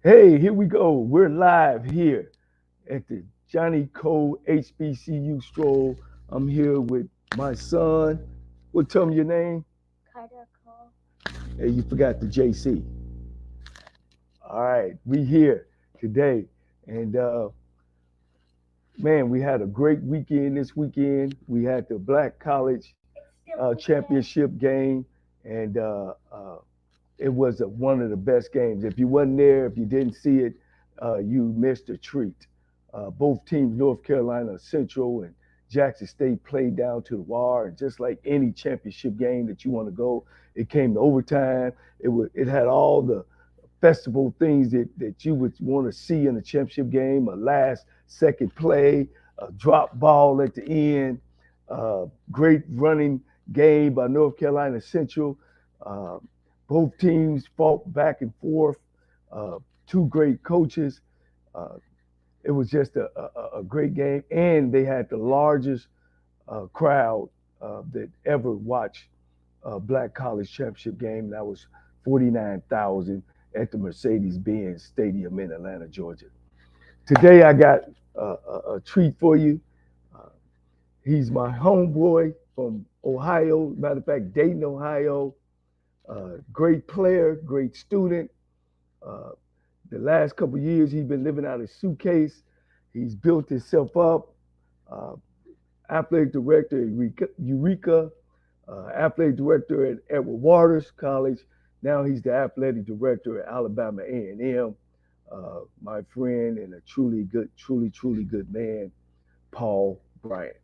Hey, here we go. We're live here at the Johnnie Cole HBCU Stroll. I'm here with my son. Well, tell me your name. Carter Cole. Hey, you forgot the JC. All right, we here today, and man, we had a great weekend this weekend. We had the Black College It's still weekend. championship game, and it was one of the best games. If you wasn't there, if you didn't see it, you missed a treat. Both teams, North Carolina Central and Jackson State, played down to the wire. And just like any championship game that you want to go, it came to overtime. It had all the festival things that you would want to see in a championship game: a last second play, a drop ball at the end, great running game by North Carolina Central. Uh, Both teams fought back and forth. Uh, Two great coaches. Uh, it was just a great game, and they had the largest crowd that ever watched a Black College Championship game. That was 49,000 at the Mercedes-Benz Stadium in Atlanta, Georgia. Today I got a treat for you. Uh, he's my homeboy from Ohio. Matter of fact, Dayton, Ohio. Great player, great student. Uh, the last couple of years, he's been living out his suitcase. He's built himself up. Uh, Athletic director at Eureka, athletic director at Edward Waters College. Now he's the athletic director at Alabama A&M. My friend and a truly good man, Paul Bryant.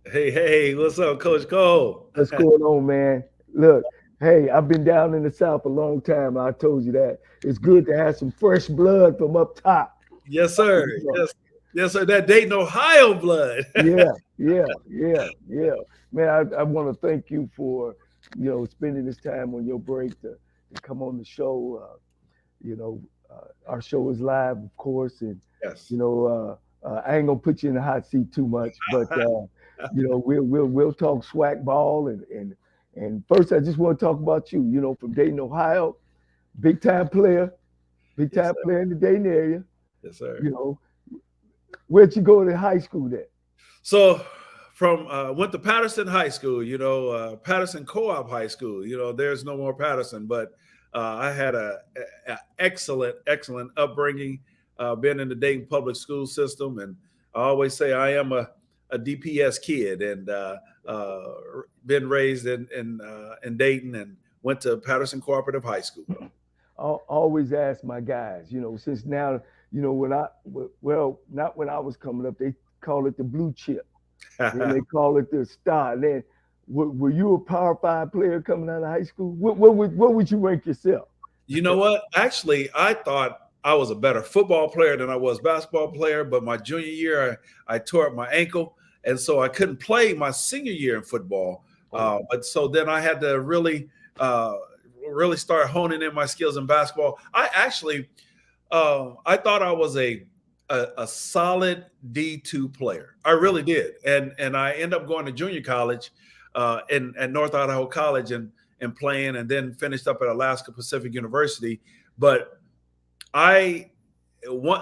Hey, what's up, Coach Cole? What's going on, man? Look, hey, I've been down in the South a long time. I told you that. It's good to have some fresh blood from up top. Yes, sir. Yes, sir. That Dayton, Ohio blood. Yeah. Man, I want to thank you for, spending this time on your break to come on the show. Our show is live, of course, and Yes. I ain't gonna put you in the hot seat too much, but we'll talk swag ball and first I just want to talk about you. From Dayton, Ohio, big time player, big Yes, time sir. player in the Dayton area. Yes, sir. You know, where'd you go to high school then? So from went to Patterson High School, Patterson Co-op High School. There's no more Patterson, but I had a excellent upbringing. Been in the Dayton public school system, and I always say I am a DPS kid, and been raised in Dayton, and went to Patterson Cooperative High School. I always ask my guys, since now, when not when I was coming up, they call it the blue chip. Then they call it the star. Then, were you a Power Five player coming out of high school? What would you rank yourself? You know what? Actually, I thought I was a better football player than I was basketball player. But my junior year, I tore up my ankle, and so I couldn't play my senior year in football. Oh, But so then I had to uh, really start honing in my skills in basketball. I thought I was a solid D2 player. I really did, and I ended up going to junior college in at North Idaho College and playing, and then finished up at Alaska Pacific University. But I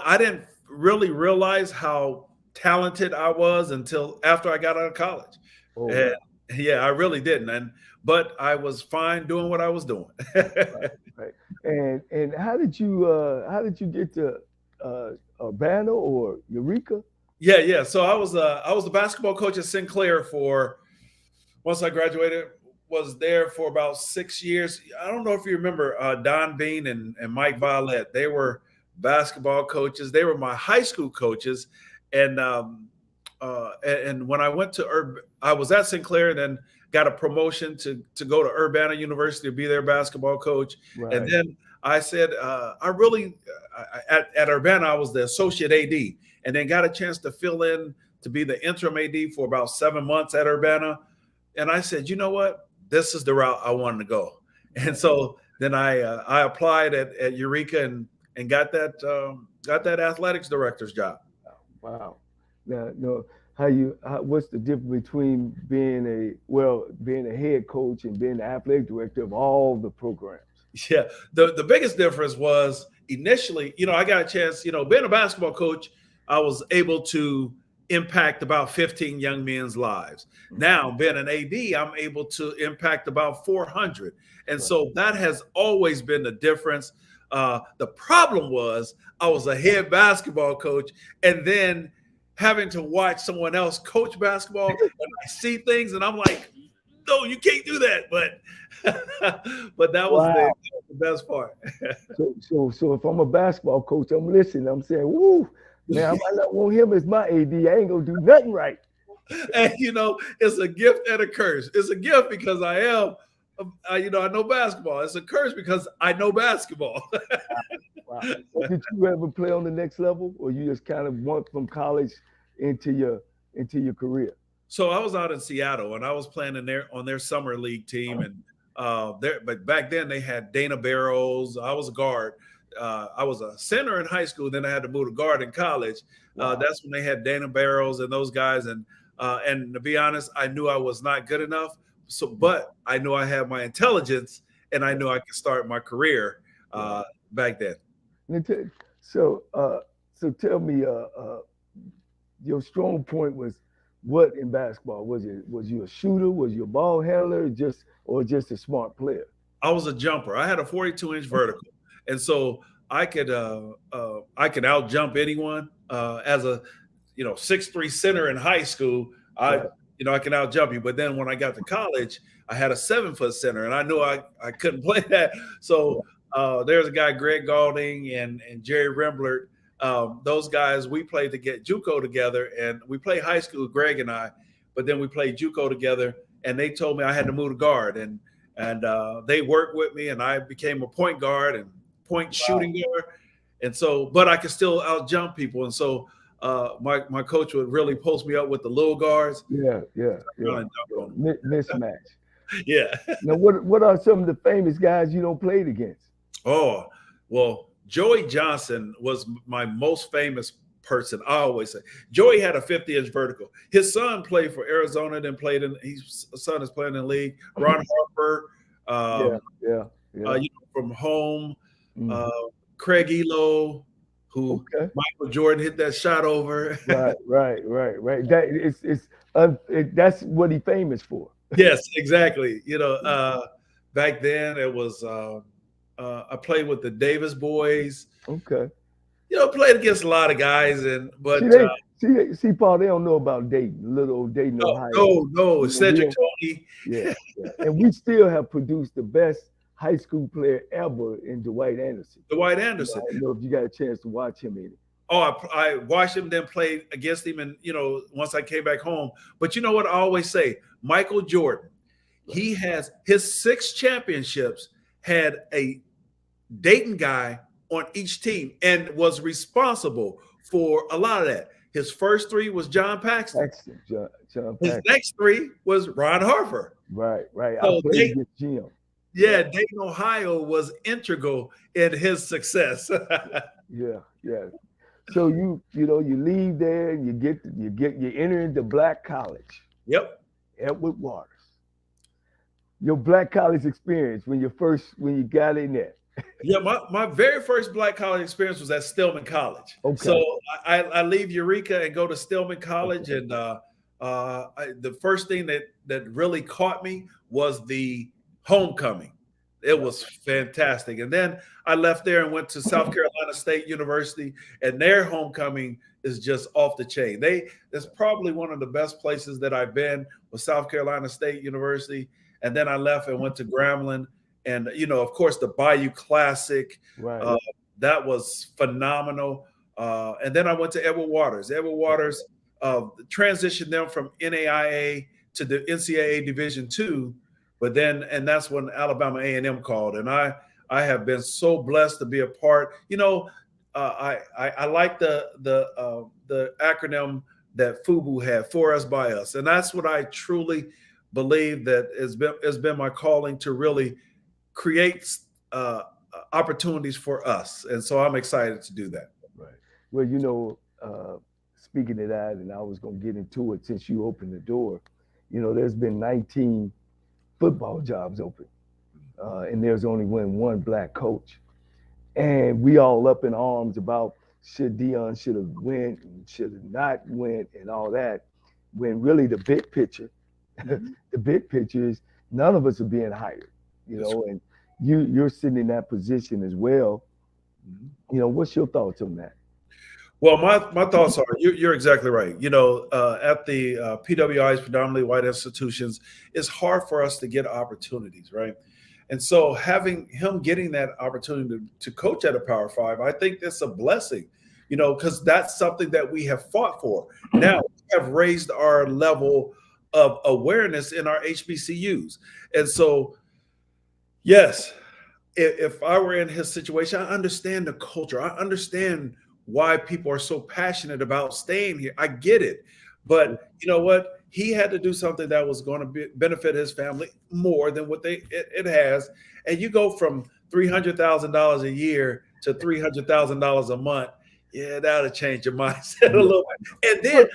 I didn't really realize how talented I was until after I got out of college, oh and wow, yeah, I really didn't. But I was fine doing what I was doing. right, right. And how did you get to Urbana or Eureka? Yeah. So I was the basketball coach at Sinclair for once I graduated. Was there for about 6 years. I don't know if you remember Don Bean and Mike Violet. They were basketball coaches. They were my high school coaches, and and when I went to I was at Sinclair, and then got a promotion to go to Urbana University to be their basketball coach, and Right. then I said I really at Urbana I was the associate AD, and then got a chance to fill in to be the interim AD for about 7 months at Urbana, and I said, you know what, this is the route I wanted to go, and Right. so then I applied at Eureka and got that athletics director's job. Wow. Now, no, what's the difference between being a head coach and being the athletic director of all the programs? Yeah, the biggest difference was initially, I got a chance, being a basketball coach, I was able to impact about 15 young men's lives. Now, being an AD, I'm able to impact about 400. And Right. so that has always been the difference. The problem was I was a head basketball coach, and then having to watch someone else coach basketball, and I see things, and I'm like, no, you can't do that. But that was Wow. the best part. So if I'm a basketball coach, I'm listening. I'm saying, "Woo, man, I might not want him as my AD. I ain't gonna do nothing right." And it's a gift and a curse. It's a gift because I know basketball. It's a curse because I know basketball. Wow. So did you ever play on the next level, or you just kind of went from college into your career? So I was out in Seattle, and I was playing on their summer league team, and but back then they had Dana Barrows. I was a guard. I was a center in high school. Then I had to move to guard in college. Wow. That's when they had Dana Barrows and those guys. And to be honest, I knew I was not good enough. But I knew I had my intelligence, and I knew I could start my career back then. So, so tell me, your strong point was what in basketball? Was you a shooter? Was you a ball handler? Just a smart player? I was a jumper. I had a 42-inch vertical, and so I could out jump anyone. As a 6'3" center in high school, Right. I can out jump you. But then when I got to college, I had a 7-foot center, and I knew I couldn't play that. So there's a guy, Greg Galding and Jerry Remblert. Those guys, we played to get JUCO together, and we played high school, Greg and I, but then we played JUCO together, and they told me I had to move to guard, and they worked with me, and I became a point guard and point shooting guard, and so, but I could still out jump people, and so my coach would really post me up with the little guards. Yeah. Mismatch. Yeah. Now, what are some of the famous guys you don't played against? Oh, well, Joey Johnson was my most famous person. I always say Joey had a 50-inch vertical. His son played for Arizona, then his son is playing in the league. Ron Harper, Yeah. from home. Mhm. Craig Elo, who Okay. Michael Jordan hit that shot over. Right. That's what he famous for. Yes, exactly. Back then it was I played with the Davis boys. Okay. Played against a lot of guys, See, Paul, they don't know about Dayton, little old Dayton, Ohio. no, Cedric Tony. Yeah. And we still have produced the best high school player ever in Dwight Anderson. Dwight Anderson. I don't know if you got a chance to watch him in it. Oh, I watched him, then played against him, and once I came back home. But you know what I always say? Michael Jordan, he has his 6 championships, had a Dayton guy on each team, and was responsible for a lot of that. His first 3 was John Paxton. John His Paxton. next 3 was Ron Harper. Right. So I played against Jim. Yeah, Dayton, Ohio was integral in his success. Yeah. So you leave there and you enter into Black College. Yep. Edward Waters. Your Black College experience when you got in there. Yeah, my very first Black college experience was at Stillman College. Okay. So I leave Eureka and go to Stillman College, and the first thing that really caught me was the homecoming. It was fantastic. And then I left there and went to South Carolina State University, and their homecoming is just off the chain. It's probably one of the best places that I've been, was South Carolina State University. And then I left and went to Grambling, and of course, the Bayou Classic. Right. That was phenomenal. And then I went to Edward Waters. Edward Waters transitioned them from NAIA to the NCAA Division II. But then, and that's when Alabama A&M called, and I have been so blessed to be a part. I like the acronym that FUBU had, for us by us, and that's what I truly believe that has been my calling, to really create opportunities for us, and so I'm excited to do that. Right. Well, speaking of that, and I was going to get into it since you opened the door. There's been 19 football jobs open, and there's only one Black coach. and we all up in arms about should Dion should have went and should have not went and all that. When really the big picture is none of us are being hired, That's right. and you're sitting in that position as well. Mhm. What's your thoughts on that? Well, my thoughts are you're exactly right. At the PWIs, predominantly white institutions, it's hard for us to get opportunities, right? And so having him getting that opportunity to coach at a Power Five, I think that's a blessing, because that's something that we have fought for. Now we have raised our level of awareness in our HBCUs. And so, yes, if I were in his situation, I understand the culture. I understand why people are so passionate about staying here. I get it. But you know what? He had to do something that was going to benefit his family more than what it has. And you go from $300,000 a year to $300,000 a month. Yeah, that'll change your mindset a Yeah. little bit. And then,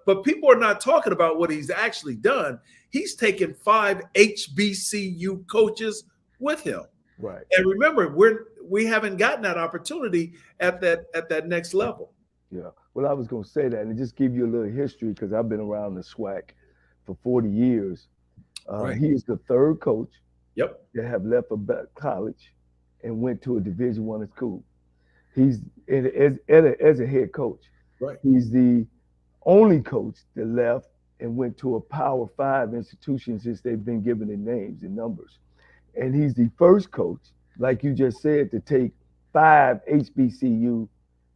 but people are not talking about what he's actually done. He's taken 5 HBCU coaches with him. Right. And remember, we haven't gotten that opportunity at that next level. Yeah. Well, I was going to say that and just give you a little history because I've been around the SWAC for 40 years. Right. He is the third coach Yep. that have left a college and went to a Division I school. He's as a head coach. Right. He's the only coach that left and went to a Power Five institution since they've been given their names and numbers. And he's the first coach, like you just said, to take 5 HBCU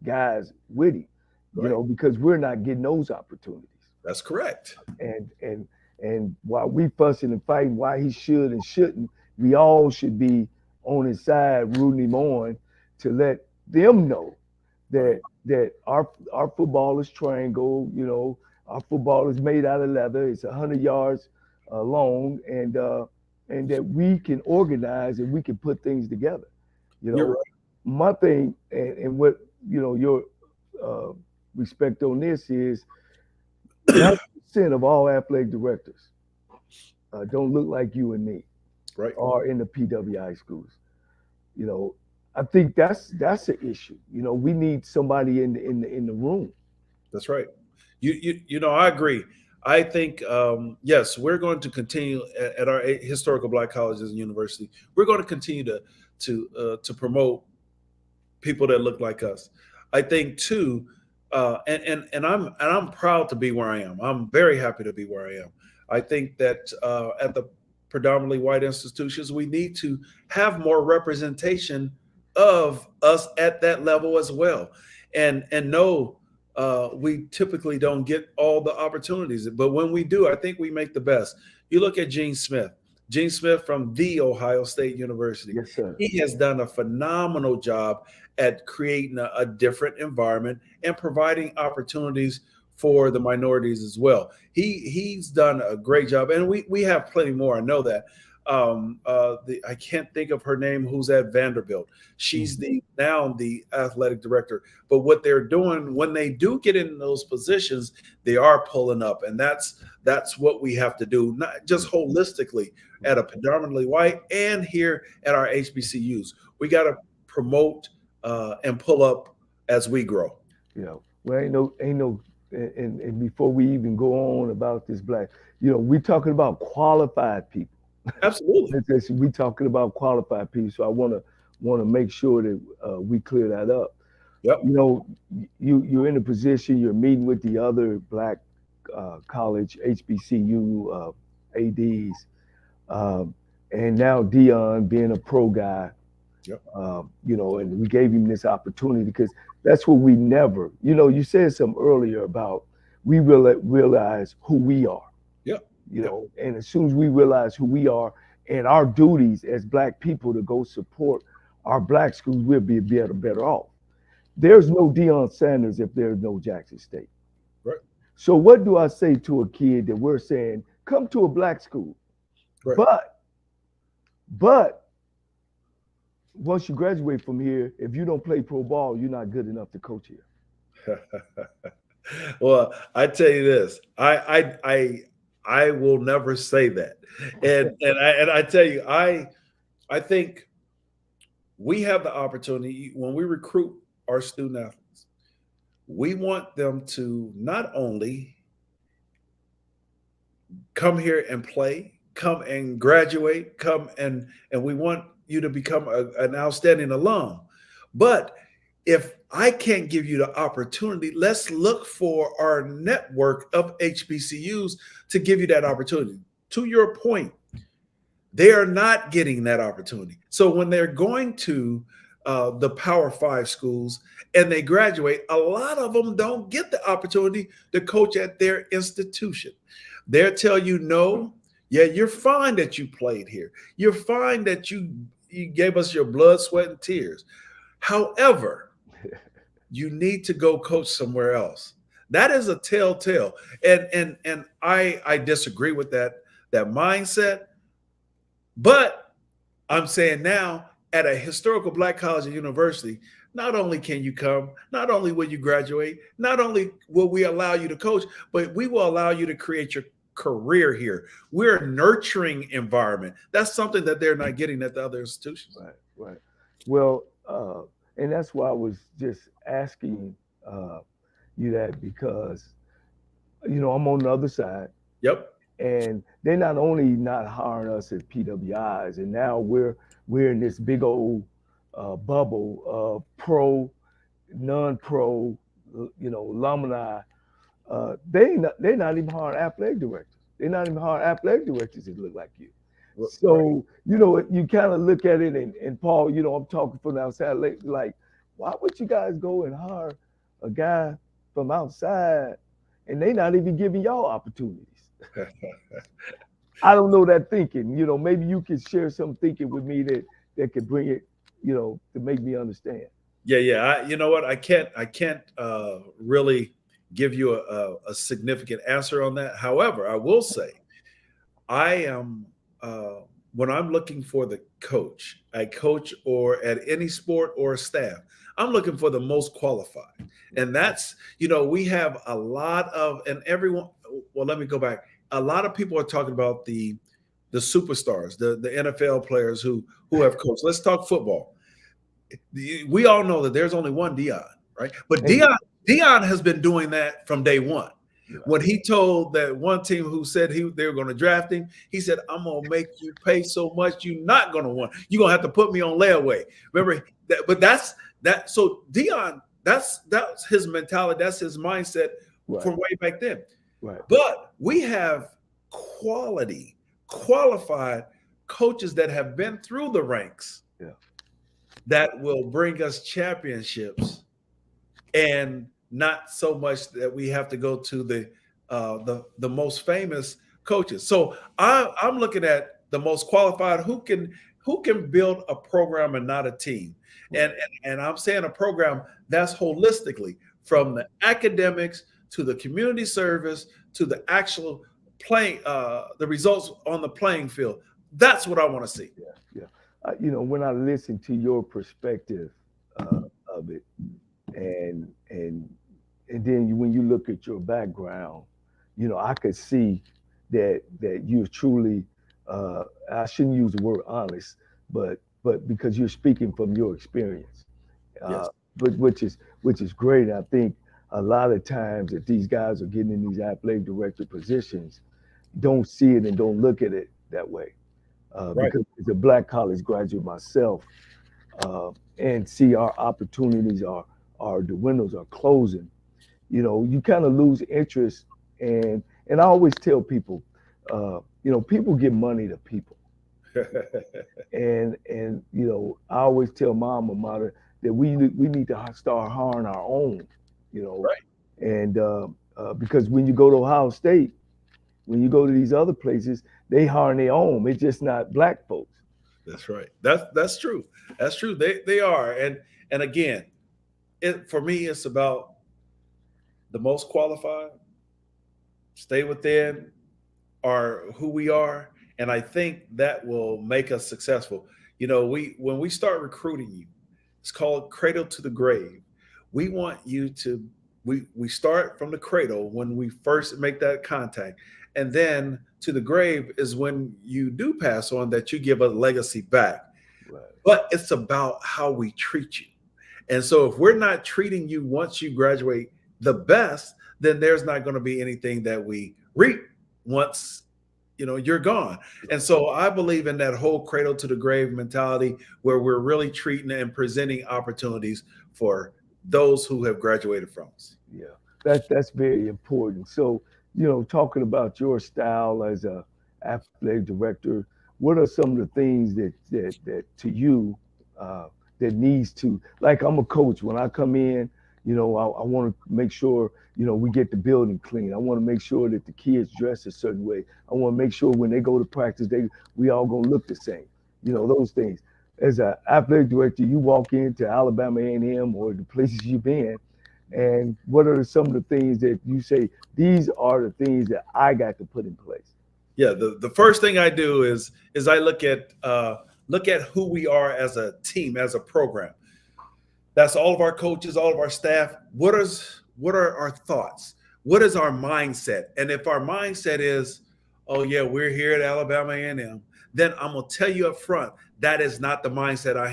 guys with him, Right. because we're not getting those opportunities. That's correct. And while we fussing and fighting why he should and shouldn't, we all should be on his side, rooting him on to let them know that our football is triangle, our football is made out of leather. It's 100 yards long, and that we can organize and we can put things together. You're right. My thing and what your uh, respect on this is 90% of all athletic directors don't look like you and me Right. are in the PWI schools. You know, I think that's an issue. We need somebody in the room. That's right. I agree. I think yes, we're going to continue at our historical Black colleges and university. We're going to continue to promote people that look like us. I think too, and I'm proud to be where I am. I'm very happy to be where I am. I think that at the predominantly white institutions, we need to have more representation of us at that level as well. And no, we typically don't get all the opportunities, but when we do, I think we make the best. You look at Gene Smith. Gene Smith from the Ohio State University. Yes, sir. He has done a phenomenal job at creating a different environment and providing opportunities for the minorities as well. He's done a great job, and we have plenty more. I know that. I can't think of her name. Who's at Vanderbilt? She's now the athletic director. But what they're doing when they do get in those positions, they are pulling up, and that's what we have to do, not just holistically at a predominantly white and here at our HBCUs. We got to promote and pull up as we grow. Well, ain't no, and before we even go on about this black, we talking about qualified people. Absolutely. We talking about qualified people. So I want to make sure that we clear that up. Yep. You're in a position. You're meeting with the other black college HBCU ads, and now Dion being a pro guy. Yep. And we gave him this opportunity because that's what we never. You said something earlier about we realize who we are. Yep. And as soon as we realize who we are and our duties as black people to go support our black schools, we'll be better off. There's no Deion Sanders if there's no Jackson State. Right. So what do I say to a kid that we're saying, come to a black school? Right. But once you graduate from here, if you don't play pro ball, you're not good enough to coach here. Well, I tell you this, I will never say that, and I tell you, I think we have the opportunity when we recruit our student athletes. We want them to not only come here and play, come and graduate, come and we want you to become an outstanding alum. But if I can't give you the opportunity, let's look for our network of HBCUs to give you that opportunity. To your point, they are not getting that opportunity. So when they're going to the Power Five schools and they graduate, a lot of them don't get the opportunity to coach at their institution. They'll tell you, no, yeah, you're fine that you played here. You're fine that you gave us your blood, sweat, and tears. However, you need to go coach somewhere else. That is a telltale. And I disagree with that mindset. But I'm saying now at a historical Black college and university, not only can you come, not only will you graduate, not only will we allow you to coach, but we will allow you to create your career here. We're a nurturing environment. That's something that they're not getting at the other institutions. Right, right. Well, and that's why I was just asking you that because, I'm on the other side. Yep. And they're not only not hiring us as PWIs, and now we're in this big old bubble of pro, non-pro, alumni. They're not even hiring athletic directors. They're not even hiring athletic directors that look like you. So you kind of look at it, and Paul, I'm talking from the outside, like, why would you guys go and hire a guy from outside, and they not even giving y'all opportunities? I don't know that thinking. Maybe you could share some thinking with me that could bring it, to make me understand. Yeah. You know what? I can't really give you a significant answer on that. However, I will say, I am when I'm looking for the coach, a coach or at any sport or staff, I'm looking for the most qualified. And that's, we have a lot of, and everyone, well, let me go back. A lot of people are talking about the superstars, the NFL players who have coached. Let's talk football. We all know that there's only one Dion, right? But Dion has been doing that from day one. When he told that one team who said they were going to draft him, he said, "I'm going to make you pay so much you're not going to want. You're going to have to put me on layaway." Remember that? But that's that. So Dion, that's his mentality. That's his mindset from way back then. Right. But we have qualified coaches that have been through the ranks that will bring us championships, and not so much that we have to go to the most famous coaches. So I'm looking at the most qualified who can build a program and not a team. And I'm saying a program that's holistically from the academics to the community service to the actual playing, the results on the playing field. That's what I want to see. Yeah. When I listen to your perspective of it, and then when you look at your background, I could see that you're truly, I shouldn't use the word honest, but because you're speaking from your experience, Yes. but which is great. I think a lot of times that these guys are getting in these athletic director positions, don't see it and don't look at it that way. Right. Because as a Black college graduate myself, and see our opportunities the windows are closing, you kind of lose interest. And I always tell people, people give money to people. and I always tell my alma mater that we need to start hiring our own, Right. and because when you go to Ohio State, when you go to these other places, they hire their own. It's just not Black folks. That's right. That's true. That's true. They are. And again, for me, it's about the most qualified, stay within who we are. And I think that will make us successful. When we start recruiting you, it's called cradle to the grave. We want you to, we start from the cradle when we first make that contact. And then to the grave is when you do pass on, that you give a legacy back. but it's about how we treat you. And so if we're not treating you once you graduate the best, then there's not going to be anything that we reap once you're gone. And so I believe in that whole cradle to the grave mentality where we're really treating and presenting opportunities for those who have graduated from us. Yeah, that's very important. So, talking about your style as a athletic director, what are some of the things that to you that needs to, like, I'm a coach. When I come in, I want to make sure we get the building clean. I want to make sure that the kids dress a certain way. I want to make sure when they go to practice, we all gonna look the same. Those things. As an athletic director, you walk into Alabama A&M or the places you've been, and what are some of the things that you say, these are the things that I got to put in place? Yeah, the first thing I do is I look at who we are as a team, as a program. That's all of our coaches, all of our staff. What are our thoughts? What is our mindset? And if our mindset is, oh yeah, we're here at Alabama A&M, then I'm gonna tell you up front, that is not the mindset I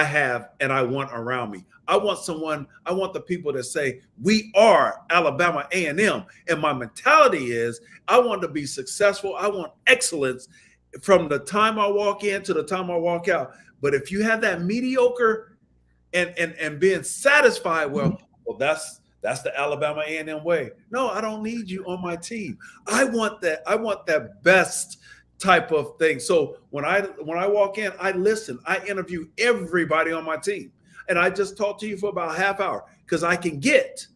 have and I want around me. I want the people that say, we are Alabama A&M. And my mentality is, I want to be successful. I want excellence from the time I walk in to the time I walk out. But if you have that mediocre and being satisfied, well, that's the Alabama A&M way. No, I don't need you on my team. I want that best type of thing. So when I walk in, I listen. I interview everybody on my team, and I just talk to you for about a half hour because I can get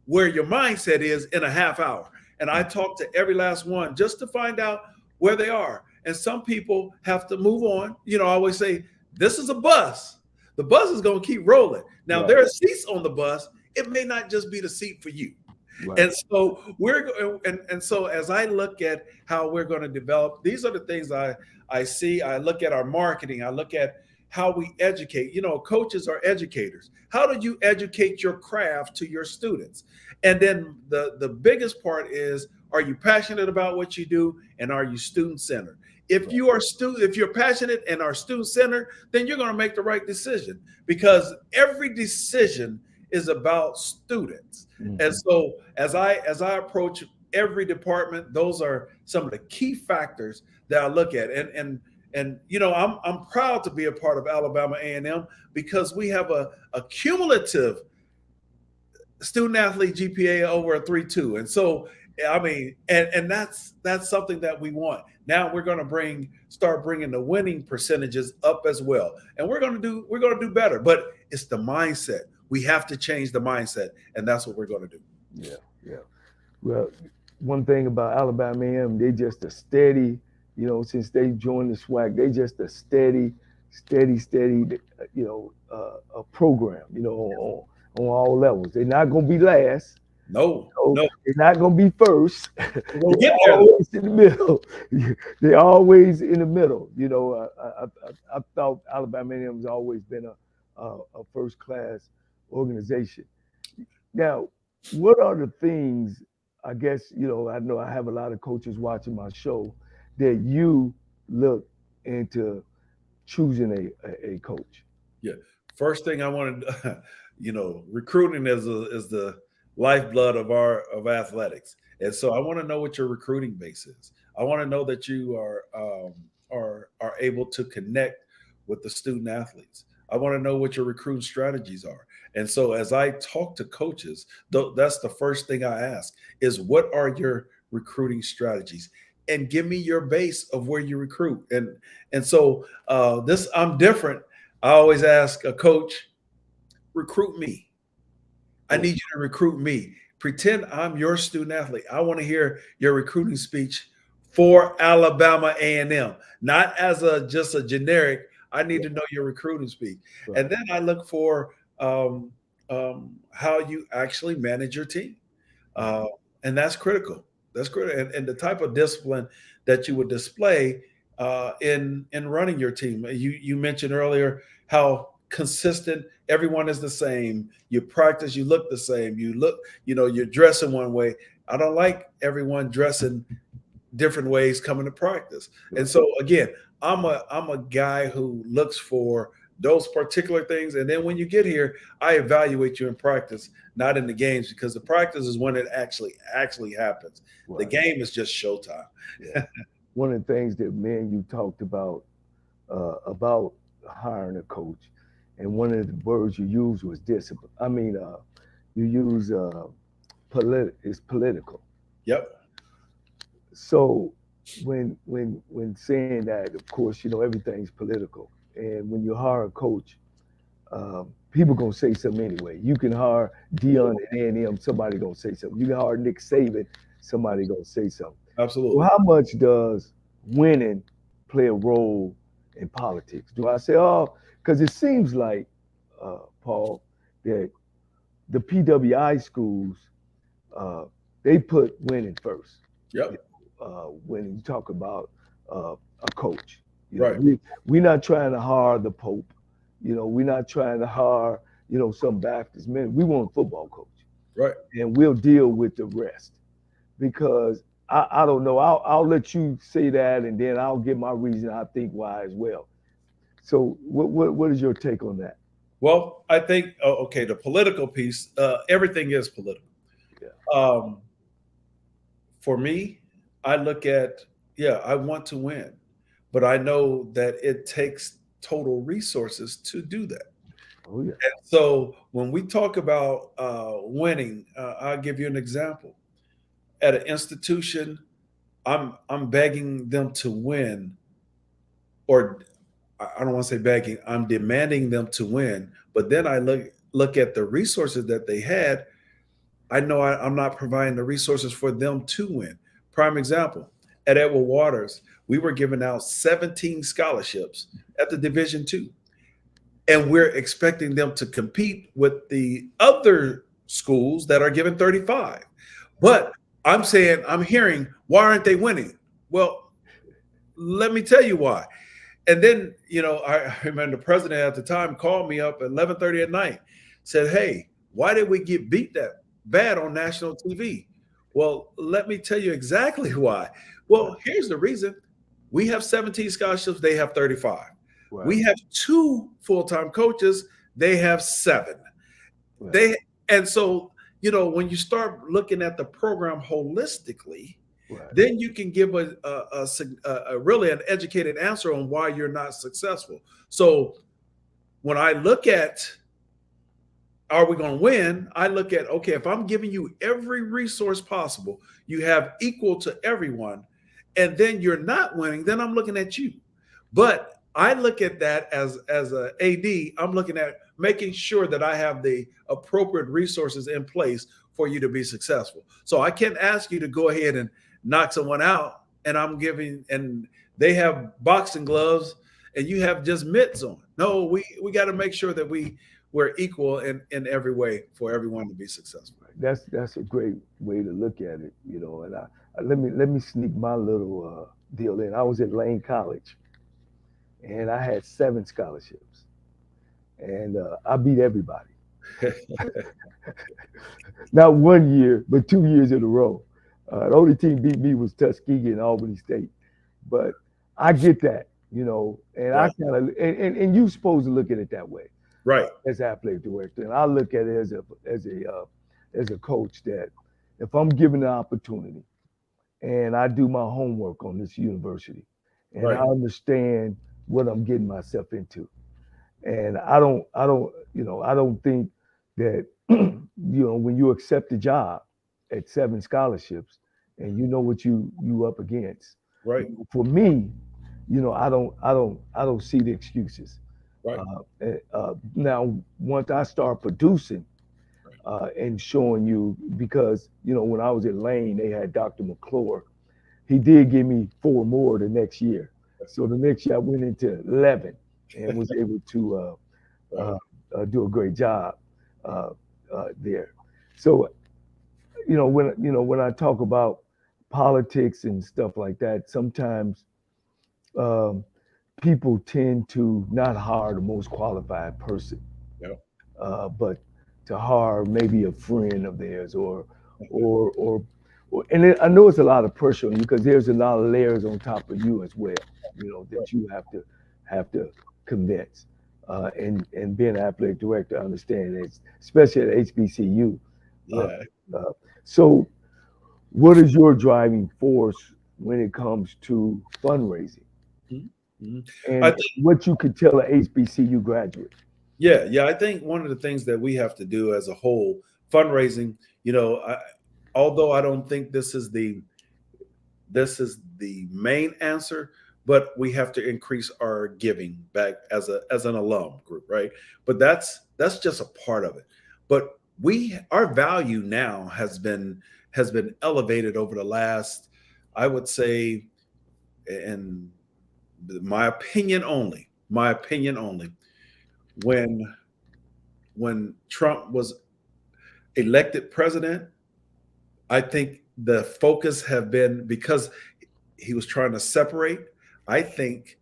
where your mindset is in a half hour. And I talk to every last one just to find out where they are. And some people have to move on. I always say, this is a bus. The bus is going to keep rolling. Now, Right. There are seats on the bus. It may not just be the seat for you. Right. And so so as I look at how we're going to develop, these are the things I see. I look at our marketing. I look at how we educate. Coaches are educators. How do you educate your craft to your students? And then the biggest part is, are you passionate about what you do, and are you student-centered? If you're passionate and are student-centered, then you're going to make the right decision, because every decision is about students. Mm-hmm. And so as I approach every department, those are some of the key factors that I look at. And I'm proud to be a part of Alabama A&M because we have a cumulative student athlete GPA over a 3.2. And so, I mean, and that's something that we want. Now we're going to start bringing the winning percentages up as well. And we're going to do better, but it's the mindset. We have to change the mindset, and that's what we're going to do. Yeah. Well, one thing about Alabama A&M, they just a steady, since they joined the SWAC, they just a steady, a program, on all levels. They're not going to be last. No. They're not going to be first. We'll get there. Always in the middle. They're always in the middle. I thought Alabama A&M has always been a first-class organization. Now, what are the things, I guess, I know I have a lot of coaches watching my show, that you look into choosing a coach? Yeah. First thing I wanted, recruiting is the lifeblood of athletics. And so I want to know what your recruiting base is. I want to know that you are able to connect with the student athletes. I want to know what your recruiting strategies are. And so as I talk to coaches, that's the first thing I ask is, what are your recruiting strategies? And give me your base of where you recruit. And so I'm different. I always ask a coach, recruit me. I need you to recruit me. Pretend I'm your student athlete. I want to hear your recruiting speech for Alabama A&M, not as just a generic. I need to know your recruiting speech. Right. And then I look for how you actually manage your team. And that's critical. That's critical. And the type of discipline that you would display in running your team. You mentioned earlier how consistent, everyone is the same. You practice, you look the same. You're dressing one way. I don't like everyone dressing different ways coming to practice. And so again, I'm a guy who looks for those particular things, and then when you get here, I evaluate you in practice, not in the games, because the practice is when it actually happens. The Right. game is just showtime. Yeah. One of the things that me and you talked about hiring a coach, and one of the words you used was discipline. I mean, you use it's political. Yep. So when saying that, of course, everything's political, and when you hire a coach, people gonna say something anyway. You can hire Dion at A&M, somebody gonna say something. You can hire Nick Saban, somebody gonna say something. So Absolutely. how much does winning play a role in politics? Do I say, oh, because it seems like, Paul, that the PWI schools, uh, they put winning first. Yep. When you talk about a coach, Right. we're not trying to hire the Pope. We're not trying to hire, some Baptist men. We want a football coach, Right. and we'll deal with the rest. Because I don't know. I'll let you say that, and then I'll give my reason. I think why as well. So what is your take on that? Well, I think okay, the political piece. Everything is political. Yeah. Um, for me, I look at yeah, I want to win, but I know that it takes total resources to do that. Oh yeah. So when we talk about winning, I'll give you an example. At an institution, I'm begging them to win, or I don't want to say begging. I'm demanding them to win. But then I look at the resources that they had. I know I'm not providing the resources for them to win. Prime example, at Edward Waters, we were giving out 17 scholarships at the Division II, and we're expecting them to compete with the other schools that are given 35. But I'm hearing, why aren't they winning? Well, let me tell you why. And then, I remember the president at the time called me up at 11:30 at night, said, "Hey, why did we get beat that bad on national TV?" Well, let me tell you exactly why. Right. Well, here's the reason. We have 17 scholarships, they have 35. Right. We have two full-time coaches, they have seven. Right. They and so, when you start looking at the program holistically, Right. then you can give a really an educated answer on why you're not successful. So when I look at are we going to win, I look at okay, if I'm giving you every resource possible, you have equal to everyone, and then you're not winning, then I'm looking at you. But I look at that as a AD, I'm looking at making sure that I have the appropriate resources in place for you to be successful. So I can't ask you to go ahead and knock someone out, and and they have boxing gloves and you have just mitts on. No, we got to make sure that we're equal in every way for everyone to be successful. That's a great way to look at it, And let me sneak my little deal in. I was at Lane College, and I had 7 scholarships, and I beat everybody. Not one year, but 2 years in a row. The only team beat me was Tuskegee and Albany State. But I get that, and I Right. kind of and you supposed to look at it that way Right. as athletic director, and I look at it as a coach that if I'm given the opportunity and I do my homework on this university and I Right. understand what I'm getting myself into, and I don't think that when you accept a job at 7 scholarships and you know what you up against. Right. For me, I don't see the excuses. Right. Now, once I start producing Right. and showing you, because when I was at Lane, they had Dr. McClure. He did give me 4 more the next year. So the next year I went into 11 and was able to Right. do a great job uh, there. So when I talk about politics and stuff like that, sometimes um, people tend to not hire the most qualified person, Yep. but to hire maybe a friend of theirs or I know it's a lot of pressure on you because there's a lot of layers on top of you as well. You know that you have to convince. And being an athletic director, I understand it, especially at HBCU. Uh, Yeah. uh, so, what is your driving force when it comes to fundraising, Mhm. Mhm. I and think, what you could tell an HBCU graduate? yeah. I think one of the things that we have to do as a whole, fundraising, although I don't think this is the main answer, but we have to increase our giving back as an alum group, right? But that's just a part of it. But our value now has been elevated over the last, I would say, and my opinion only, when Trump was elected president, I think the focus have been because he was trying to separate. I think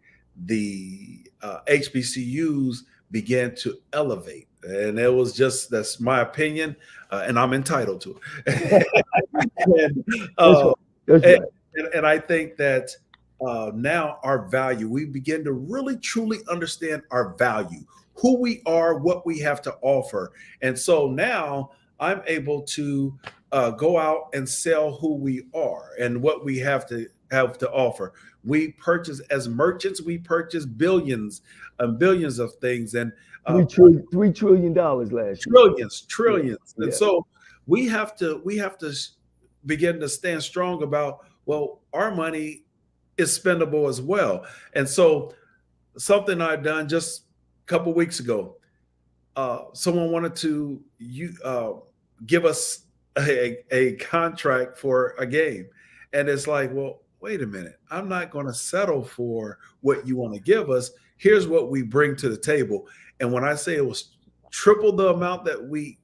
the HBCUs began to elevate, and it was just that's my opinion, and I'm entitled to it. and, That's uh, right. That's and, right. and I think that now our value, we begin to really truly understand our value, who we are, what we have to offer, and so now I'm able to go out and sell who we are and what we have to offer. We purchase as merchants, we purchase billions and billions of things, and uh, $3 trillion last year. trillions, Yeah, trillions. And yeah. so we have to begin to stand strong about, well, our money is spendable as well. And so something I've done just a couple weeks ago, someone wanted to give us a contract for a game. And it's like, well, wait a minute. I'm not going to settle for what you want to give us. Here's what we bring to the table. And when I say it was triple the amount that we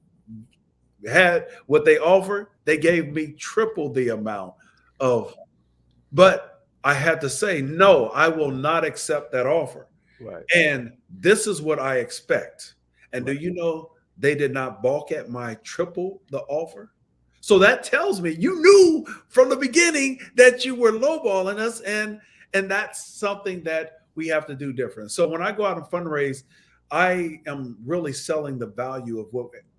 had, what they offered, they gave me triple the amount of, but I had to say, no, I will not accept that offer. Right, And this is what I expect. And do right. you know they did not balk at my triple the offer? So that tells me you knew from the beginning that you were lowballing us, and that's something that we have to do different. So when I go out and fundraise, I am really selling the value of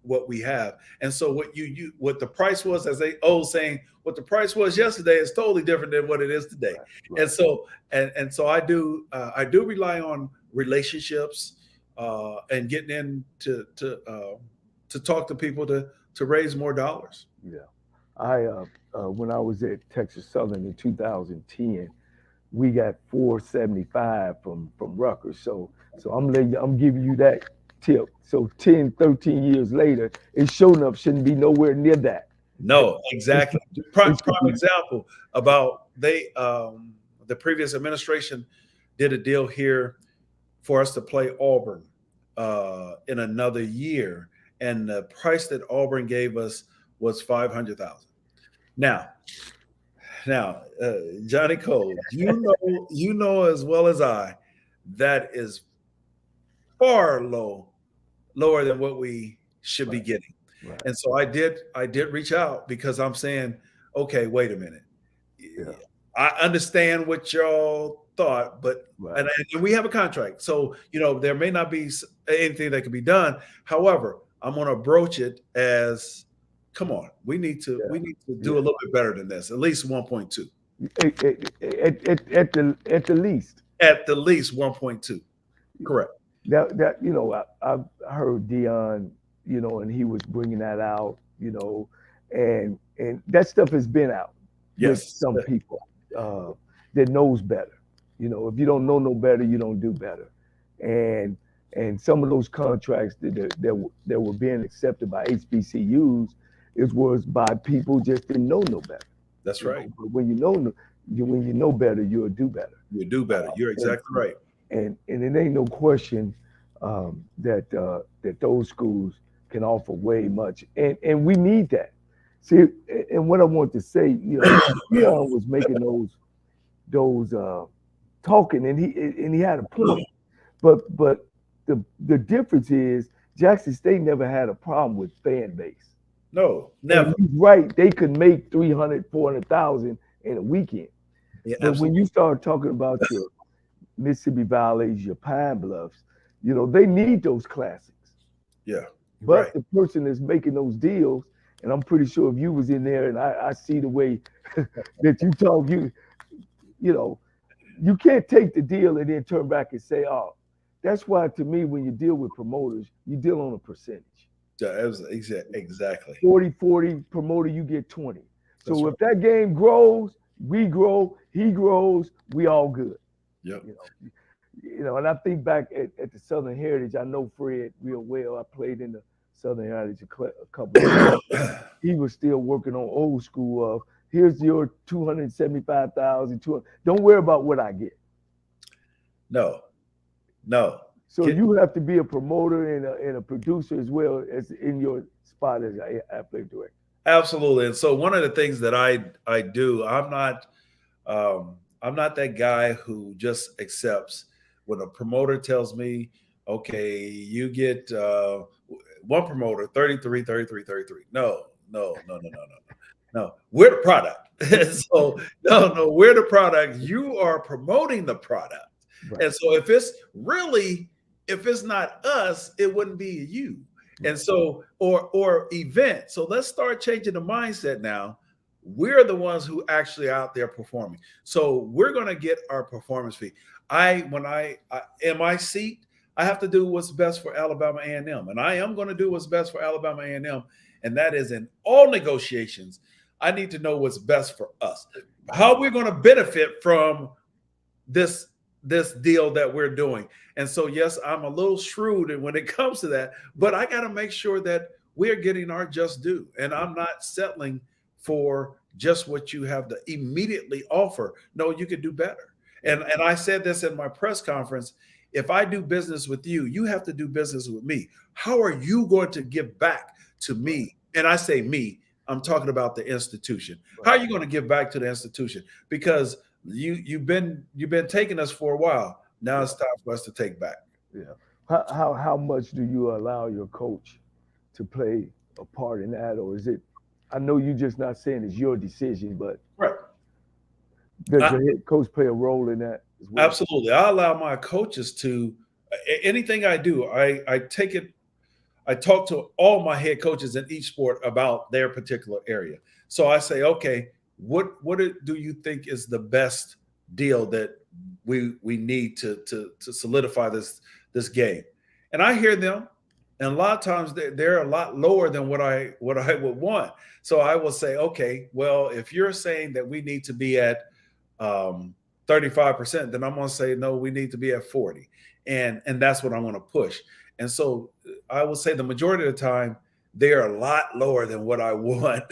what we have. And so what the price was, as they old saying, what the price was yesterday is totally different than what it is today. Right, And right. so and so I do rely on relationships and getting in to talk to people to raise more dollars. Yeah. I when I was at Texas Southern in 2010, we got 475 from Rutgers. So I'm giving you that tip. So 10, 13 years later, it sure enough shouldn't be nowhere near that. No, It exactly. should, Prime, it should prime be example about the previous administration did a deal here for us to play Auburn in another year, and the price that Auburn gave us was 500,000. Now, now, Johnny Cole, you know as well as I that is far lower than what we should be right, getting. right. And so I did reach out because I'm saying, okay, wait a minute. Yeah, I understand what y'all thought, but right. and we have a contract, so there may not be anything that can be done. However, I'm going to broach it as, come on, we need to Yeah, we need to do a yeah. little bit better than this, at least 1.2, At the least. at the least 1.2. Correct. That I've heard Dion, and he was bringing that out, and that stuff has been out with Yes. some people uh, that knows better. If you don't know no better, you don't do better. And and some of those contracts that were being accepted by HBCUs, it was by people just didn't know no better. That's right. But when you know better, you'll do better. You do better. You're And exactly right. and it ain't no question that those schools can offer way much, and we need that. See, and what I want to say, Dion was making those talking, and he had a point, but the difference is Jackson State never had a problem with fan base. No, And never. he's right, they could make 300, 400,000 in a weekend. Yeah, But when absolutely. you start talking about your Mississippi Valleys, your Pine Bluffs, they need those classics. Yeah, you're But right. the person that's making those deals, and I'm pretty sure if you was in there and I see the way that you talk, you know, you can't take the deal and then turn back and say, oh, that's why to me, when you deal with promoters, you deal on a percentage. Yeah, exactly. 40-40 promoter, you get 20. That's So right. if that game grows, we grow, he grows, we all good. Yep. You and I think back at the Southern Heritage, I know Fred real well. I played in the Southern Heritage a couple of years. He was still working on old school of here's your 275,000. Don't worry about what I get. No, no. So you have to be a promoter and a producer as well as in your spot as an athletic director. Absolutely. And so one of the things that I do, I'm not that guy who just accepts when a promoter tells me, okay, you get one promoter 33, 33, 33. No, no, no, no, no, no. No, we're the product. So no, we're the product. You are promoting the product. Right. And so if it's not us, it wouldn't be you. And Right. so or event. So let's start changing the mindset now. We're the ones who actually out there performing. So we're going to get our performance fee. When I in my seat, I have to do what's best for Alabama A&M, and I am going to do what's best for Alabama A&M, and that is in all negotiations. I need to know what's best for us. How we're going to benefit from this deal that we're doing. And so, yes, I'm a little shrewd when it comes to that, but I got to make sure that we're getting our just due. And I'm not settling for just what you have to immediately offer. No, you could do better. And I said this in my press conference. If I do business with you, you have to do business with me. How are you going to give back to me? And I say me, I'm talking about the institution. How are you going to give back to the institution? Because you've been taking us for a while. Now it's time for us to take back. Yeah. How much do you allow your coach to play a part in that, or is it? I know you're just not saying it's your decision, but Right. does the head coach play a role in that as well? Absolutely. I allow my coaches to anything I do. I take it. I talk to all my head coaches in each sport about their particular area. So I say, okay, what do you think is the best deal that we need to solidify this game? And I hear them, and a lot of times they're a lot lower than what I would want. So I will say, okay, well, if you're saying that we need to be at 35%, then I'm going to say no, we need to be at 40, and that's what I'm going to push. And so I will say the majority of the time they are a lot lower than what I want,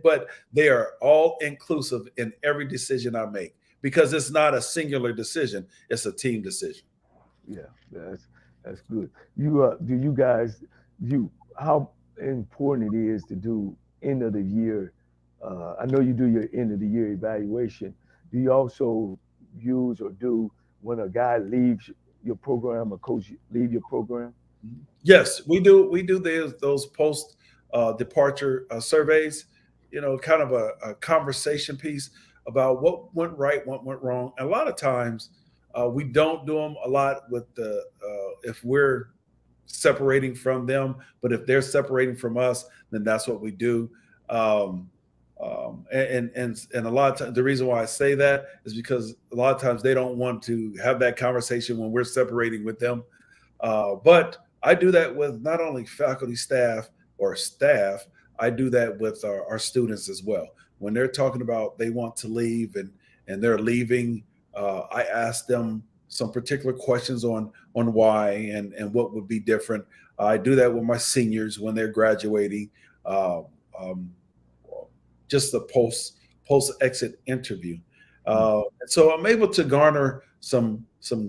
but they are all inclusive in every decision I make because it's not a singular decision; it's a team decision. Yeah, that's good. Do you guys how important it is to do end of the year? I know you do your end of the year evaluation. Do you also use or do when a guy leaves your program, a coach leave your program? Yes, we do. We do those post departure surveys. Kind of a conversation piece about what went right, what went wrong. And a lot of times, we don't do them a lot with the if we're separating from them, but if they're separating from us, then that's what we do. Um, and a lot of times, the reason why I say that is because a lot of times they don't want to have that conversation when we're separating with them. But I do that with not only faculty, staff, or staff. I do that with our students as well. When they're talking about they want to leave and they're leaving, I ask them some particular questions on why and what would be different. I do that with my seniors when they're graduating. Uh, um, just the post exit interview. So I'm able to garner some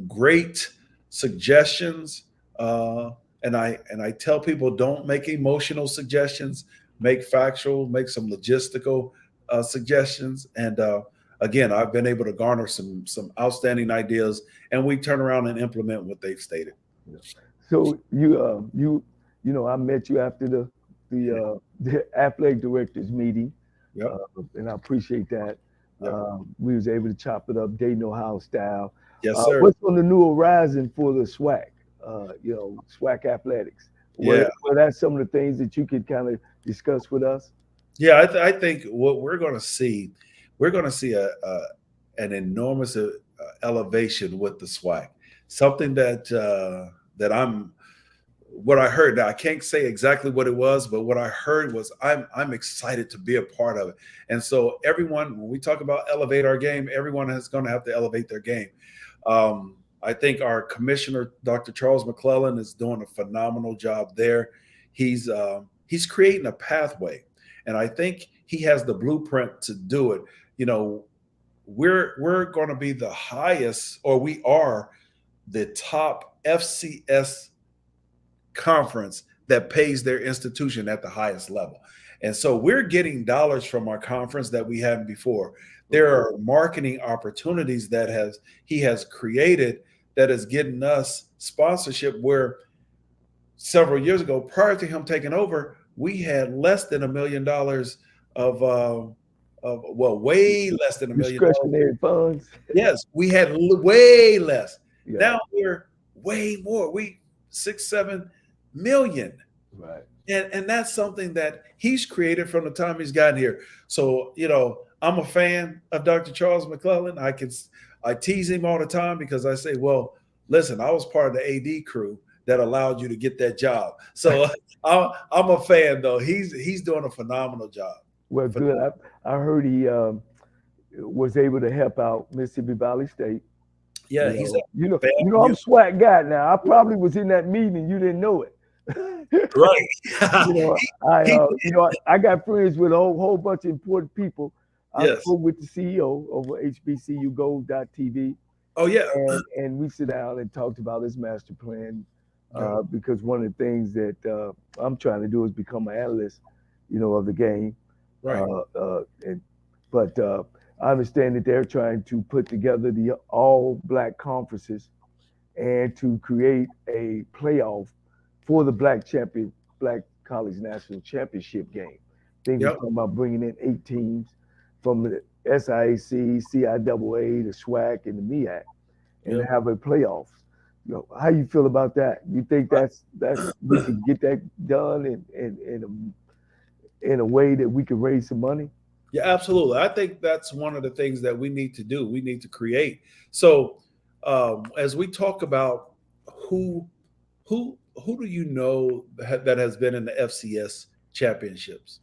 great suggestions, and I tell people don't make emotional suggestions, make factual, make some logistical suggestions. And again, I've been able to garner some outstanding ideas, and we turn around and implement what they've stated. Yeah. So I met you after the the athletic directors meeting, Yep. and I appreciate that. Yep. We was able to chop it up Dayton, Ohio style. Yes, sir. What's on the new horizon for the SWAC? SWAC athletics. Yeah. Well, that's some of the things that you could kind of discuss with us. Yeah. I think what we're going to see an enormous elevation with the SWAC. Something that I'm what I heard. Now I can't say exactly what it was, but what I heard was I'm excited to be a part of it. And so everyone, when we talk about elevate our game, everyone is going to have to elevate their game. I think our commissioner, Dr. Charles McClellan, is doing a phenomenal job there. He's creating a pathway, and I think he has the blueprint to do it. You know, we're going to be the highest, or we are the top FCS conference that pays their institution at the highest level. And so we're getting dollars from our conference that we hadn't before. There are marketing opportunities that he has created that is getting us sponsorship where several years ago, prior to him taking over, we had less than $1 million way less than $1 million. Discretionary funds. Yes, we had way less. Yeah. Now we're way more. We 6-7 million. Right. And that's something that he's created from the time he's gotten here. So, I'm a fan of Dr. Charles McClellan. I tease him all the time because I say, well, listen, I was part of the AD crew that allowed you to get that job. So I'm a fan, though. He's doing a phenomenal job. Well, good. I heard he was able to help out Mississippi Valley State. Yeah, I'm a SWAC guy now. I probably was in that meeting and you didn't know it. Right. I got friends with a whole bunch of important people. I Yes. spoke with the CEO over HBCU Gold.tv. Oh, yeah. And we sit down and talked about his master plan because one of the things that I'm trying to do is become an analyst, of the game. Right. But I understand that they're trying to put together the all black conferences and to create a playoff for the black college national championship game. I think we're talking about bringing in 8 teams from the SIAC, CIAA, the SWAC, and the MEAC, and have a playoff. How you feel about that? You think that's we can get that done in a way that we can raise some money? Yeah, absolutely. I think that's one of the things that we need to do. We need to create. So as we talk about who do you know that has been in the FCS championships?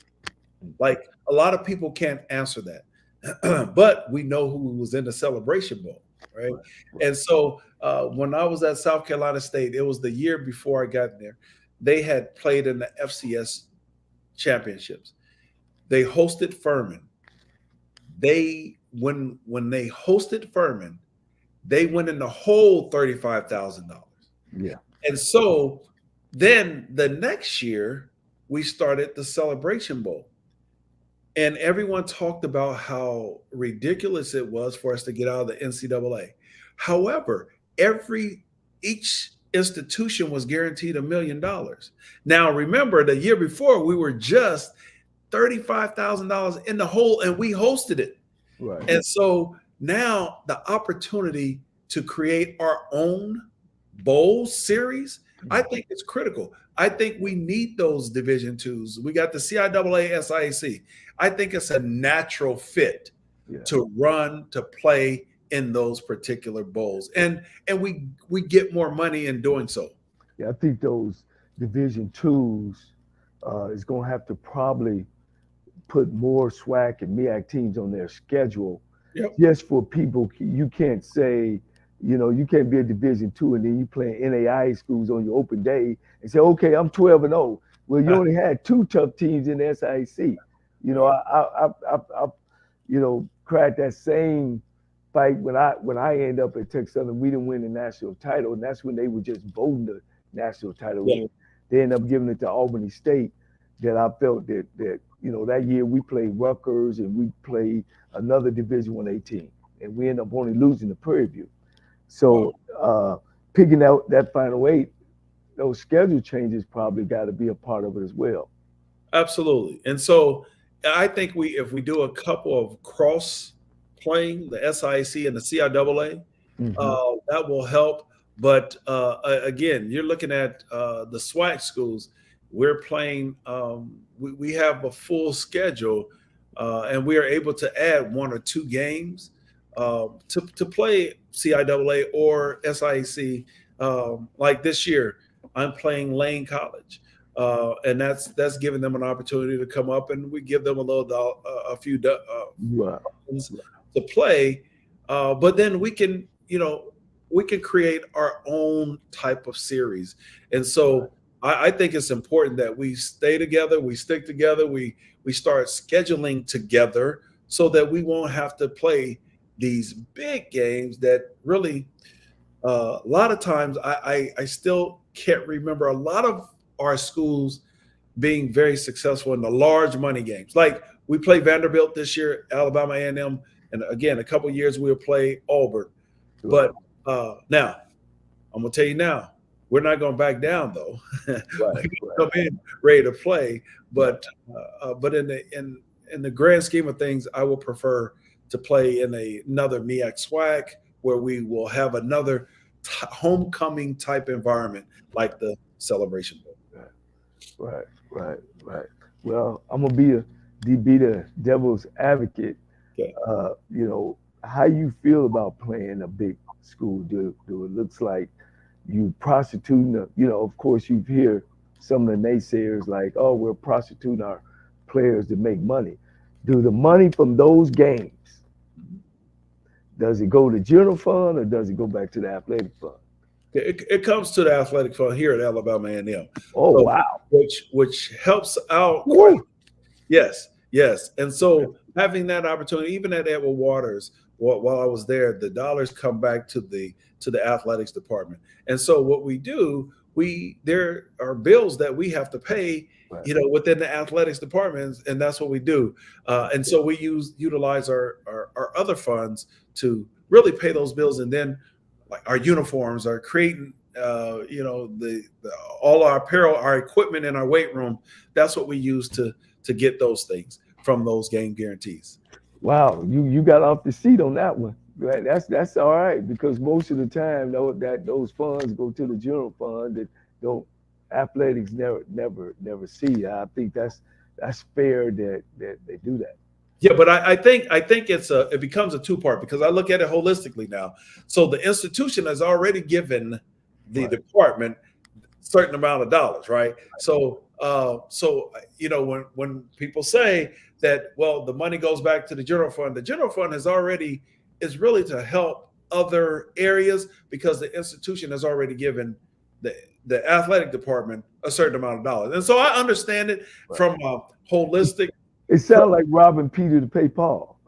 Like a lot of people can't answer that, but we know who was in the Celebration Bowl, right? And so when I was at South Carolina State, it was the year before I got there. They had played in the FCS championships. They hosted Furman. When they hosted Furman, they went in the whole $35,000. Yeah. And so then the next year we started the Celebration Bowl. And everyone talked about how ridiculous it was for us to get out of the NCAA. However, each institution was guaranteed $1 million. Now, remember, the year before, we were just $35,000 in the hole, and we hosted it. Right. And so now the opportunity to create our own bowl series, I think it's critical. I think we need those Division twos. We got the CIAA, SIAC. I think it's a natural fit to play in those particular bowls, and we get more money in doing so. Yeah, I think those Division twos is going to have to probably put more SWAC and MEAC teams on their schedule, just for people. You can't say, you can't be a Division two and then you play NAIA schools on your open day and say, okay, I'm 12-0. Well, you only had 2 tough teams in the SIC. I cried that same fight when I ended up at Texas Southern. We didn't win the national title, and that's when they were just voting the national title. Yeah. They ended up giving it to Albany State. That I felt that that year we played Rutgers and we played another Division 1A team, and we ended up only losing the Prairie View. So picking out that final 8, those schedule changes probably got to be a part of it as well. Absolutely. And so I think if we do a couple of cross playing, the SIC and the CIAA, Hmm. that will help. But again, you're looking at the SWAC schools. We're playing. We have a full schedule, and we are able to add one or two games to play CIAA or SIC. Like this year, I'm playing Lane College, and that's giving them an opportunity to come up, and we give them a few Wow. to play, but then we can create our own type of series. And Right. so I think it's important that we stay together, we stick together, we start scheduling together so that we won't have to play these big games that really a lot of times I still can't remember a lot of our schools being very successful in the large money games. Like we played Vanderbilt this year, Alabama A&M, and again, a couple of years we'll play Auburn. Right. But now, I'm gonna tell you now, we're not gonna back down though. We're Right. gonna Right. come in ready to play. Right. But in the grand scheme of things, I will prefer to play in another MEAC SWAC where we will have another homecoming type environment like the Celebration Bowl. Right. Right. Right. Well, I'm gonna be the devil's advocate. Okay. How you feel about playing a big school? Do it looks like you prostituting of course you hear some of the naysayers like, oh, we're prostituting our players to make money. Do the money from those games, does it go to general fund or does it go back to the athletic fund? It comes to the athletic fund here at Alabama A&M, Oh, so wow. which helps out quite. Woo. Yes, yes. And so having that opportunity, even at Edward Waters, while I was there, the dollars come back to the athletics department. And so what we do, there are bills that we have to pay, Right. within the athletics department, and that's what we do. And so we utilize our other funds to really pay those bills, and then like our uniforms are creating. The all our apparel, our equipment in our weight room. That's what we use to get those things from those game guarantees. Wow, you got off the seat on that one. Right. That's all right because most of the time those funds go to the general fund that don't athletics never see. I think that's fair that they do that. Yeah, but I think it becomes a two-part because I look at it holistically now. So the institution has already given the Right. department certain amount of dollars, right? So when people say that, well, the money goes back to the general fund is really to help other areas because the institution has already given the athletic department a certain amount of dollars, and so I understand it Right. from a holistic. It sounds like robbing Peter to pay Paul.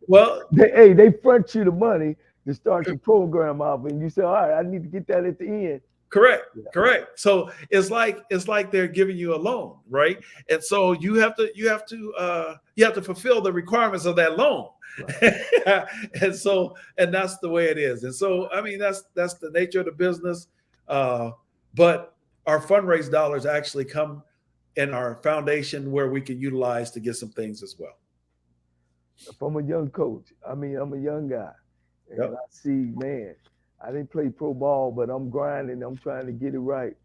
Well, They front you the money to start your program off, and you say, all right, I need to get that at the end. correct, Yeah. correct. So it's like they're giving you a loan, right? And so you have to fulfill the requirements of that loan. Right. and that's the way it is. And so I mean that's the nature of the business. But our fundraise dollars actually come in our foundation where we can utilize to get some things as well. If I'm a young coach, I mean, I'm a young guy, and Yep. I see, man, I didn't play pro ball, but I'm grinding. I'm trying to get it right.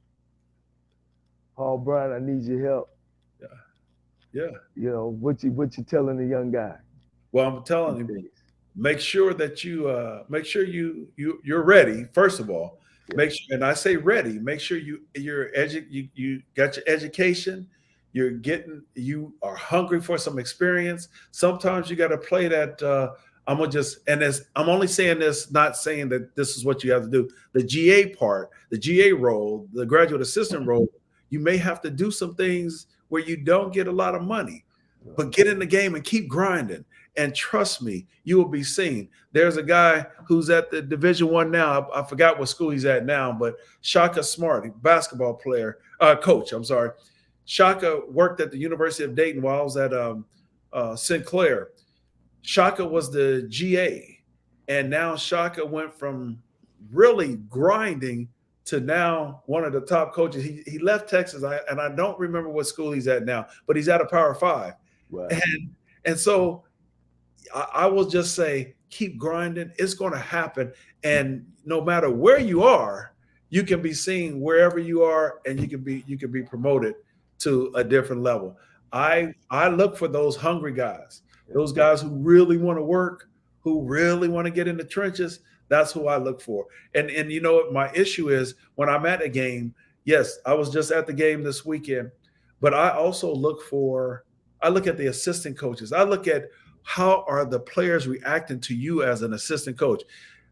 Paul Bryant, I need your help. Yeah. Yeah. What you telling a young guy Well, I'm telling these you, days? make sure that you're ready. First of all, Yeah. make sure, and I say ready. Make sure you got your education. You are hungry for some experience. Sometimes you got to play that. I'm only saying this, not saying that this is what you have to do. The GA part, the GA role, the graduate assistant role, you may have to do some things where you don't get a lot of money, but get in the game and keep grinding. And trust me, you will be seen. There's a guy who's at the Division One now. I forgot what school he's at now, but Shaka Smart, basketball player, coach. I'm sorry. Shaka worked at the University of Dayton while I was at Sinclair. Shaka was the GA, and now Shaka went from really grinding to now one of the top coaches. He left Texas, and I don't remember what school he's at now, but he's at a Power Five. Right. And so I will just say, keep grinding. It's going to happen. And no matter where you are, you can be seen wherever you are, and you can be promoted to a different level. I look for those hungry guys, those guys who really want to work, who really want to get in the trenches. That's who I look for. And you know what my issue is when I'm at a game. Yes, I was just at the game this weekend, but I also I look at the assistant coaches. I look at how are the players reacting to you as an assistant coach.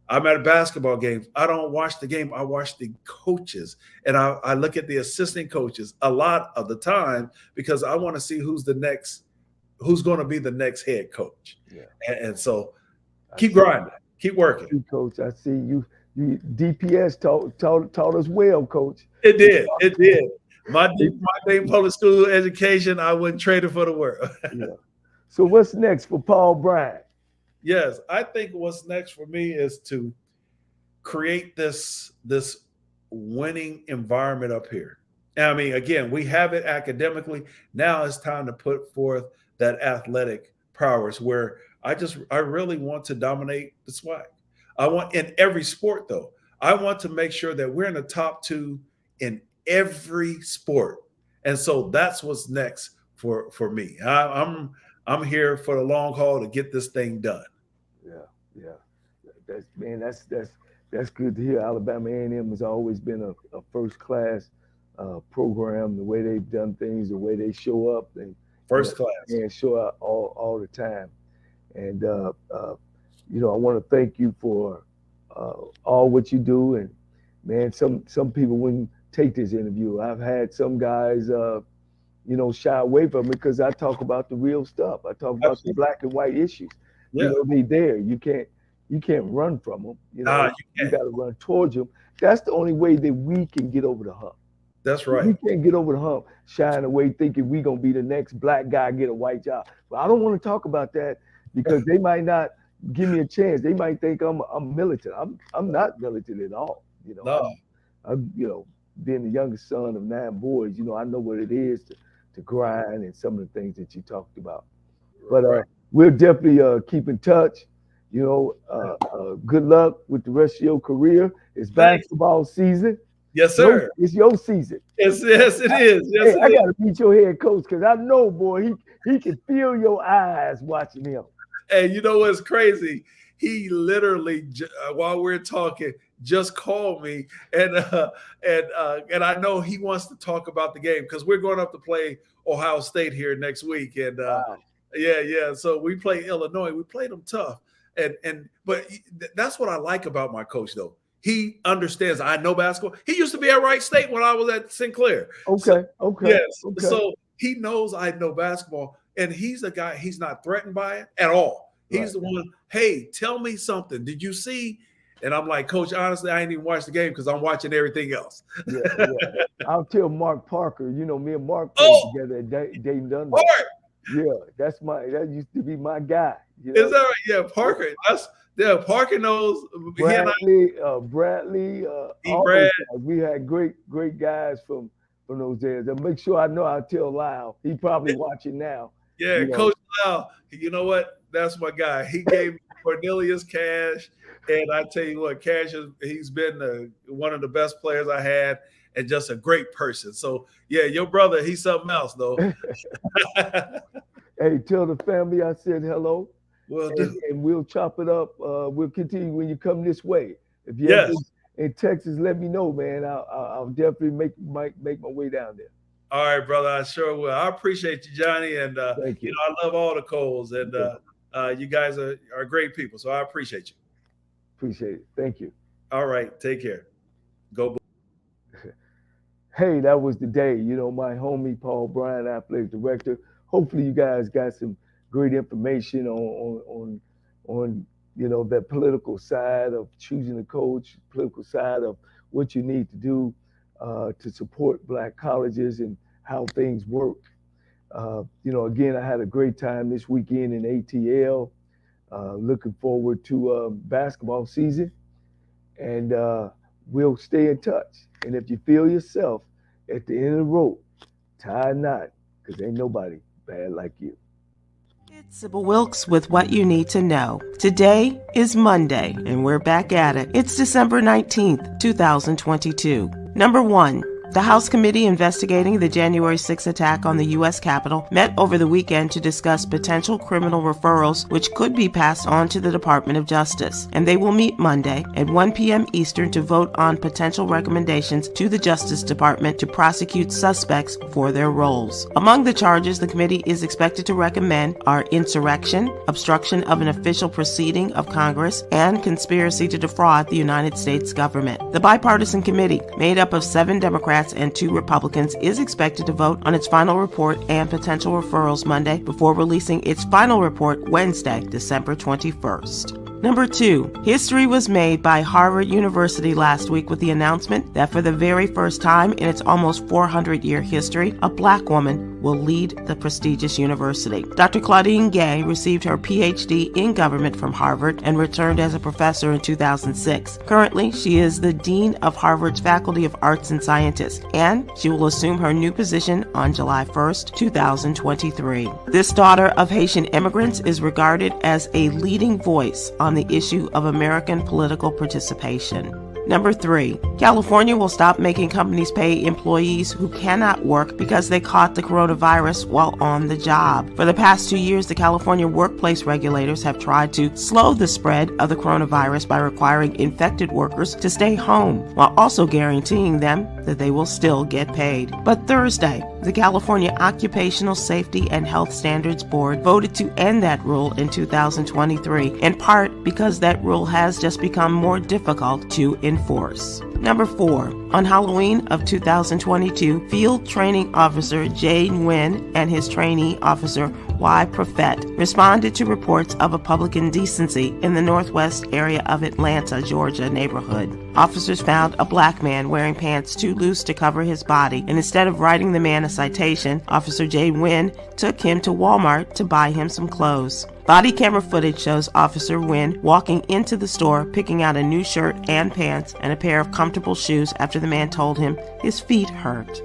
I'm at a basketball game. I don't watch the game. I watch the coaches, and I look at the assistant coaches a lot of the time because I want to see who's going to be the next head coach. Yeah. And so keep grinding, keep working. Coach, I see you. DPS taught us well, Coach. It did. My Dayton Public School education, I wouldn't trade it for the world. Yeah. So what's next for Paul Bryant? Yes, I think what's next for me is to create this winning environment up here. And I mean, again, we have it academically. Now it's time to put forth that athletic prowess where I really want to dominate the SWAC. I want in every sport though. I want to make sure that we're in the top 2 in every sport. And so that's what's next for me. I'm here for the long haul to get this thing done. Yeah. That's good to hear. Alabama A&M has always been a first class program. The way they've done things, the way they show up, and first class, and show up all the time. And I want to thank you for all what you do. And man, some people wouldn't take this interview. I've had some guys. Shy away from it because I talk about the real stuff. I talk about the black and white issues. Yeah. They there. You can't run from them. You got to run towards them. That's the only way that we can get over the hump. That's right. We can't get over the hump shying away thinking we're going to be the next black guy get a white job. But I don't want to talk about that because they might not give me a chance. They might think I'm militant. I'm not militant at all. No. I'm being the youngest son of 9 boys, I know what it is to grind and some of the things that you talked about. But we'll definitely keep in touch. Good luck with the rest of your career. It's basketball season. Yes, sir. It's your season. Yes, it is. Yes, I got to beat your head coach because I know, boy, he can feel your eyes watching him. And you know what's crazy? He literally, while we're talking, just called me, and I know he wants to talk about the game because we're going up to play Ohio State here next week, and wow. yeah. So we play Illinois. We played them tough, but that's what I like about my coach, though. He understands. I know basketball. He used to be at Wright State when I was at Sinclair. Okay. Yes. Okay. So he knows I know basketball, and he's a guy. He's not threatened by it at all. He's the one. Hey, tell me something. Did you see? And I'm like, Coach, honestly, I ain't even watched the game because I'm watching everything else. Yeah. I'll tell Mark Parker. Me and Mark played together at Dayton Dunbar. Yeah, that used to be my guy. Is that right? Yeah, Parker. Parker knows. Bradley. We had great guys from those days. And make sure I'll tell Lyle. He probably watching now. Yeah, Coach Lyle. You know what? That's my guy. He gave me Cornelius Cash, and I tell you what, he's been one of the best players I had, and just a great person. So yeah, your brother, he's something else though. Hey, tell the family I said hello. Well, and we'll chop it up. We'll continue when you come this way. If you're in Texas, let me know, man. I'll definitely make my way down there. All right, brother. I sure will. I appreciate you, Johnny, and thank you. I love all the Coles, and you guys are great people. So I appreciate you. Appreciate it. Thank you. All right. Take care. Go. Hey, that was the day. My homie Paul Bryant, athletic director. Hopefully, you guys got some great information on that political side of choosing a coach, political side of what you need to do to support Black colleges and how things work. Again, I had a great time this weekend in ATL. Looking forward to basketball season. And we'll stay in touch. And if you feel yourself at the end of the rope, tie a knot, because ain't nobody bad like you. It's Sybil Wilkes with what you need to know. Today is Monday, and we're back at it. It's December 19th, 2022. Number 1. The House Committee investigating the January 6 attack on the U.S. Capitol met over the weekend to discuss potential criminal referrals which could be passed on to the Department of Justice. And they will meet Monday at 1 p.m. Eastern to vote on potential recommendations to the Justice Department to prosecute suspects for their roles. Among the charges the committee is expected to recommend are insurrection, obstruction of an official proceeding of Congress, and conspiracy to defraud the United States government. The bipartisan committee, made up of 7 Democrats and 2 Republicans, is expected to vote on its final report and potential referrals Monday before releasing its final report Wednesday, December 21st. Number 2, history was made by Harvard University last week with the announcement that for the very first time in its almost 400-year history, a Black woman will lead the prestigious university. Dr. Claudine Gay received her PhD in government from Harvard and returned as a professor in 2006. Currently, she is the Dean of Harvard's Faculty of Arts and Sciences, and she will assume her new position on July 1st, 2023. This daughter of Haitian immigrants is regarded as a leading voice on the issue of American political participation. Number 3, California will stop making companies pay employees who cannot work because they caught the coronavirus while on the job. For the past 2 years, the California workplace regulators have tried to slow the spread of the coronavirus by requiring infected workers to stay home, while also guaranteeing them that they will still get paid. But Thursday, the California Occupational Safety and Health Standards Board voted to end that rule in 2023, in part because that rule has just become more difficult to enforce. Number 4, on Halloween of 2022, Field Training Officer Jay Nguyen and his trainee officer Y. Profet responded to reports of a public indecency in the northwest area of Atlanta, Georgia neighborhood. Officers found a Black man wearing pants too loose to cover his body, and instead of writing the man a citation, Officer Jay Nguyen took him to Walmart to buy him some clothes. Body camera footage shows Officer Nguyen walking into the store, picking out a new shirt and pants and a pair of comfortable shoes after the man told him his feet hurt.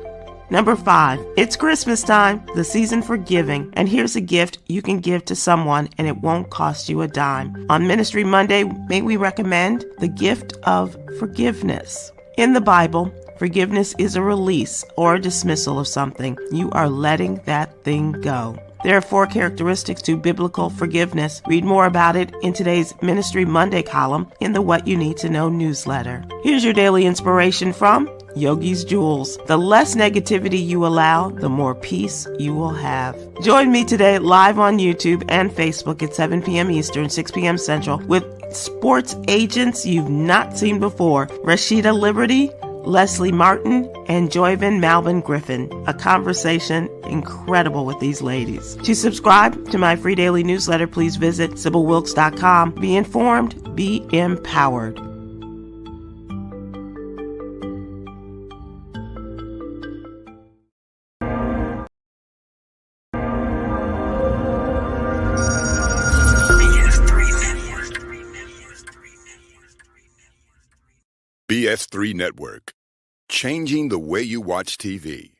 Number 5, it's Christmas time, the season for giving, and here's a gift you can give to someone and it won't cost you a dime. On Ministry Monday, may we recommend the gift of forgiveness. In the Bible, forgiveness is a release or a dismissal of something. You are letting that thing go. There are 4 characteristics to biblical forgiveness. Read more about it in today's Ministry Monday column in the What You Need to Know newsletter. Here's your daily inspiration from Yogi's Jewels. The less negativity you allow, the more peace you will have. Join me today live on YouTube and Facebook at 7 p.m. Eastern, 6 p.m. Central with sports agents you've not seen before, Rashida Liberty, Leslie Martin, and Joyvin Malvin Griffin. A conversation incredible with these ladies. To subscribe to my free daily newsletter, please visit SybilWilkes.com. Be informed, be empowered. BS3 Network, changing the way you watch TV.